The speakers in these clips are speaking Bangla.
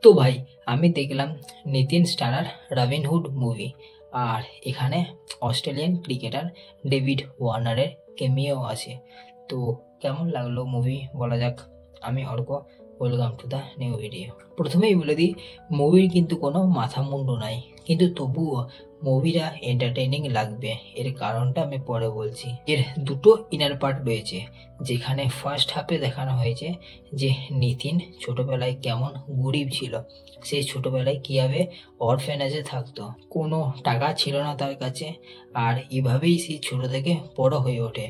তো ভাই আমি দেখলাম নিতিন স্টারার রবিনহুড মুভি, আর এখানে অস্ট্রেলিয়ান ক্রিকেটার ডেভিড ওয়ার্নারের কেমিও আছে। তো কেমন লাগলো মুভি বলা যাক। আমি Arko, welcome to the new video. প্রথমেই বলে দিই, মুভির কিন্তু কোনো মাথা মুন্ডু নাই, কিন্তু তবুও মুভিটা এন্টারটেইনিং লাগবে। এর কারণটা আমি পরে বলছি। এর দুটো ইনার পার্ট রয়েছে, যেখানে ফার্স্ট হাফে দেখানো হয়েছে যে নিতিন ছোটবেলায় কেমন গরিব ছিল, সেই ছোটবেলায় কীভাবে অরফেনেজে থাকতো, কোনো টাকা ছিল না তার কাছে, আর এভাবেই সে ছোট থেকে বড় হয়ে ওঠে।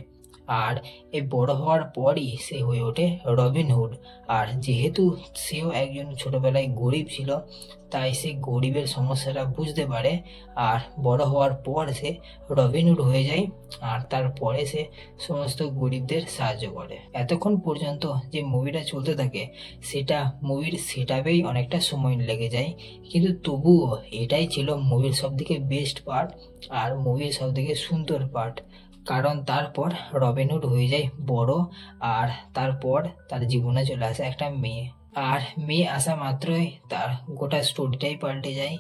আর এই বড় হওয়ার পরই সে হয়ে ওঠে রবিনহুড। আর যেহেতু সেও একজন ছোটবেলায় গরিব ছিল, তাই সে গরিবের সমস্যাটা বুঝতে পারে, আর বড় হওয়ার পর সে রবিনহুড হয়ে যায়, আর তারপরে সে সমস্ত গরিবদের সাহায্য করে। এতক্ষণ পর্যন্ত যে মুভিটা চলতে থাকে সেটা মুভির সেটআপেই অনেকটা সময় লেগে যায়, কিন্তু তবুও এটাই ছিল মুভির সবথেকে বেস্ট পার্ট আর মুভির সবথেকে সুন্দর পার্ট। কারণ তারপর রবিনহুড হয়ে যায় বড়, আর তারপর তার জীবনে চলে আসে একটা মেয়ে, আর মেয়ে আসা মাত্রই তার গোটা স্টোরিটাই পাল্টে যায়,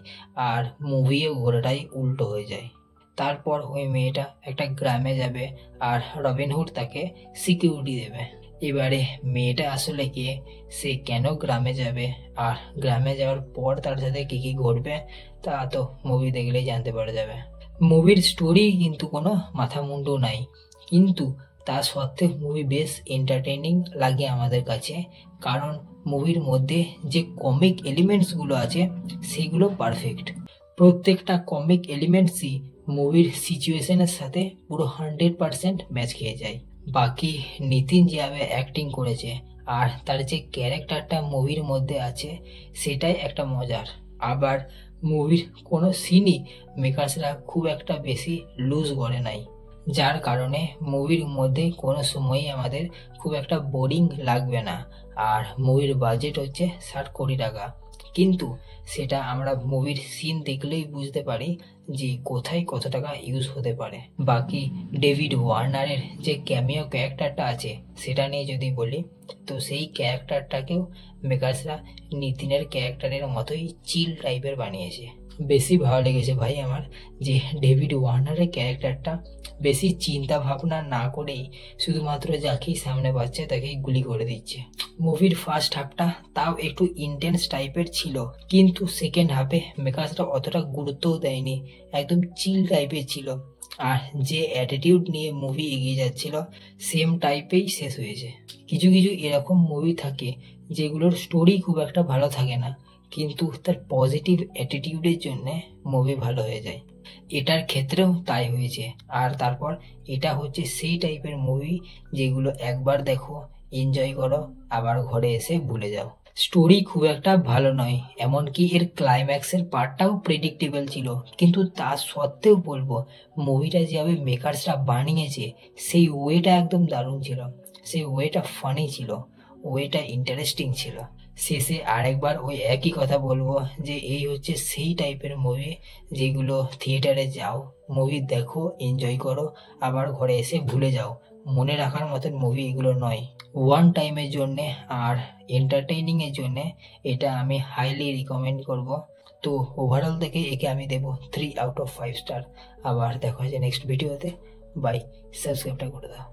আর মুভিও গোটাটাই উল্টো হয়ে যায়। তারপর ওই মেয়েটা একটা গ্রামে যাবে, আর রবিনহুড তাকে সিকিউরিটি দেবে। এবারে মেয়েটা আসলে কে, সে কেন গ্রামে যাবে, আর গ্রামে যাওয়ার পর তার সাথে কী কী ঘটবে, তা তো মুভি দেখলেই জানতে পারা যাবে। মুভির স্টোরি কিন্তু কোনো মাথা মুন্ডু নাই, কিন্তু তা সত্ত্বেও মুভি বেশ এন্টারটেইনিং লাগে আমাদের কাছে। কারণ মুভির মধ্যে যে কমিক এলিমেন্টসগুলো আছে সেগুলো পারফেক্ট। প্রত্যেকটা কমিক এলিমেন্টসই মুভির সিচুয়েশনের সাথে পুরো 100% ম্যাচ খেয়ে যায়। বাকি নিতিন যেভাবে অ্যাক্টিং করেছে আর তার যে ক্যারেক্টারটা মুভির মধ্যে আছে সেটাই একটা মজার। আবার মুভির কোনো সিনই মেকার্সরা খুব একটা বেশি লুজ করে নাই, যার কারণে মুভির মধ্যে কোনো সময়ই আমাদের খুব একটা বোরিং লাগবে না। আর মুভির বাজেট হচ্ছে 60 কোটি টাকা, কিন্তু সেটা আমরা মুভির সিন দেখলেই বুঝতে পারি যে কোথায় কত টাকা ইউজ হতে পারে। বাকি ডেভিড ওয়ার্নারের যে ক্যামিও ক্যারেক্টারটা আছে সেটা নিয়ে যদি বলি, তো সেই ক্যারেক্টারটাকেও মেকার্সরা নিতিনের ক্যারেক্টারের মতোই চিল টাইপের বানিয়েছে। বেশি ভালো লেগেছে ভাই আমার যে ডেভিড ওয়ার্নারের ক্যারেক্টারটা বেশি চিন্তা ভাবনা না করেই শুধুমাত্র যাকেই সামনে পাচ্ছে তাকেই গুলি করে দিচ্ছে। মুভির ফার্স্ট হাফটা তাও একটু ইন্টেন্স টাইপের ছিল, কিন্তু সেকেন্ড হাফে মেকার্সরা অতটা গুরুত্বও দেয়নি, একদম চিল টাইপের ছিল। আর যে অ্যাটিটিউড নিয়ে মুভি এগিয়ে যাচ্ছিল সেম টাইপেই শেষ হয়েছে। কিছু কিছু এরকম মুভি থাকে যেগুলোর স্টোরি খুব একটা ভালো থাকে না, কিন্তু তার পজিটিভ অ্যাটিটিউডের জন্যে মুভি ভালো হয়ে যায়। এটার ক্ষেত্রেও তাই হয়েছে। আর তারপর এটা হচ্ছে সেই টাইপের মুভি যেগুলো একবার দেখো, এনজয় করো, আবার ঘরে এসে ভুলে যাও। স্টোরি খুব একটা ভালো নয়, এমনকি এর ক্লাইম্যাক্সের পার্টটাও প্রেডিক্টেবল ছিল, কিন্তু তা সত্ত্বেও বলবো মুভিটা যেভাবে মেকার্সরা বানিয়েছে সেই ওয়েটা একদম দারুণ ছিল, সেই ওয়েটা ফানি ছিল, ওয়েটা ইন্টারেস্টিং ছিল। শেষে আরেকবার ওই একই কথা বলবো যে এই হচ্ছে সেই টাইপের মুভি যেগুলো থিয়েটারে যাও, মুভি দেখো, এনজয় করো, আবার ঘরে এসে ভুলে যাও। মনে রাখার মতন মুভি এগুলো নয়, ওয়ান টাইমের জন্যে আর এন্টারটেইনিংয়ের জন্যে এটা আমি হাইলি রিকমেন্ড করব। তো ওভারঅল থেকে একে আমি দেবো 3 আউট অফ 5 স্টার। আবার দেখা হচ্ছে নেক্সট ভিডিওতে। বাই, সাবস্ক্রাইবটা করে দাও।